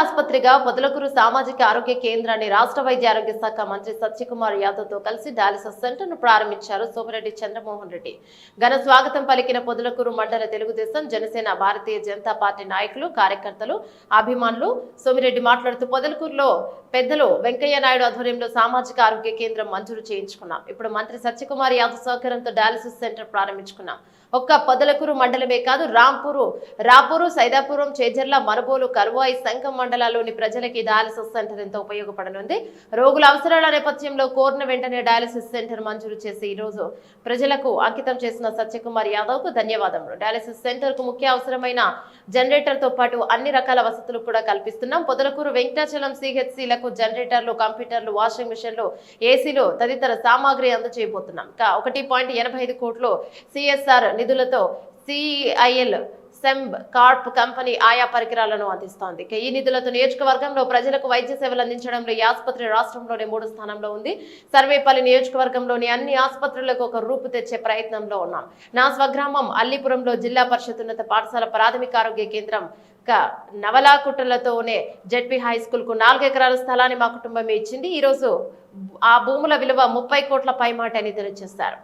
ఆసుపత్రిగా పొదలకూరు సామాజిక ఆరోగ్య కేంద్రాన్ని రాష్ట్ర వైద్య ఆరోగ్య శాఖ మంత్రి సత్యకుమార్ యాదవ్ తో కలిసి డయాలసిస్ సెంటర్ ను ప్రారంభించారు సోమిరెడ్డి చంద్రమోహన్ రెడ్డి. ఘన స్వాగతం పలికిన పొదలకూరు మండల తెలుగుదేశం, జనసేన, భారతీయ జనతా పార్టీ నాయకులు, కార్యకర్తలు, అభిమానులు. సోమిరెడ్డి మాట్లాడుతూ పొదలకూరులో పెద్దలు వెంకయ్య నాయుడు ఆధ్వర్యంలో సామాజిక ఆరోగ్య కేంద్రం మంజూరు చేయించుకున్నాం. ఇప్పుడు మంత్రి సత్యకుమార్ యాదవ్ సహకారంతో డయాలసిస్ సెంటర్ ప్రారంభించుకున్నాం. ఒక్క పొదలకూరు మండలమే కాదు, రాపూరు, సైదాపురం, చేజర్ల, మనుబోలు, కరువాయి, సంఘం మండలాల్లోని ప్రజలకి డయాలసిస్ సెంటర్ ఎంతో ఉపయోగపడనుంది. రోగుల అవసరాల నేపథ్యంలో కోరిన వెంటనే డయాలసిస్ సెంటర్ మంజూరు చేసి ఈ రోజు ప్రజలకు అంకితం చేసిన సత్యకుమార్ యాదవ్ కు ధన్యవాదములు. డయాలసిస్ సెంటర్ కు ముఖ్య అవసరమైన జనరేటర్ తో పాటు అన్ని రకాల వసతులు కూడా కల్పిస్తున్నాం. పొదలకూరు వెంకటాచలం సిహెచ్సిలకు జనరేటర్లు, కంప్యూటర్లు, వాషింగ్ మిషన్లు, ఏసీలు తదితర సామాగ్రి అందజేయబోతున్నాం. 1.85 కోట్లు సిఎస్ఆర్ నిధులతో సిఐఎల్ సెంబ్ కార్ప్ కంపెనీ ఆయా పరికరాలను అందిస్తోంది. ఈ నిధులతో నియోజకవర్గంలో ప్రజలకు వైద్య సేవలు అందించడంలో ఈ ఆసుపత్రి రాష్ట్రంలోనే 3వ స్థానంలో ఉంది. సర్వేపల్లి నియోజకవర్గంలోని అన్ని ఆసుపత్రులకు ఒక రూపు తెచ్చే ప్రయత్నంలో ఉన్నాం. నా స్వగ్రామం అల్లీపురంలో జిల్లా పరిషత్ ఉన్నత పాఠశాల ప్రాథమిక ఆరోగ్య కేంద్రం నవలాకుటలతోనే జెడ్పీ హై స్కూల్ కు 4 ఎకరాల స్థలాన్ని మా కుటుంబమే ఇచ్చింది. ఈ రోజు ఆ భూముల విలువ 30 కోట్ల పైమాట అని తెలియజేశారు.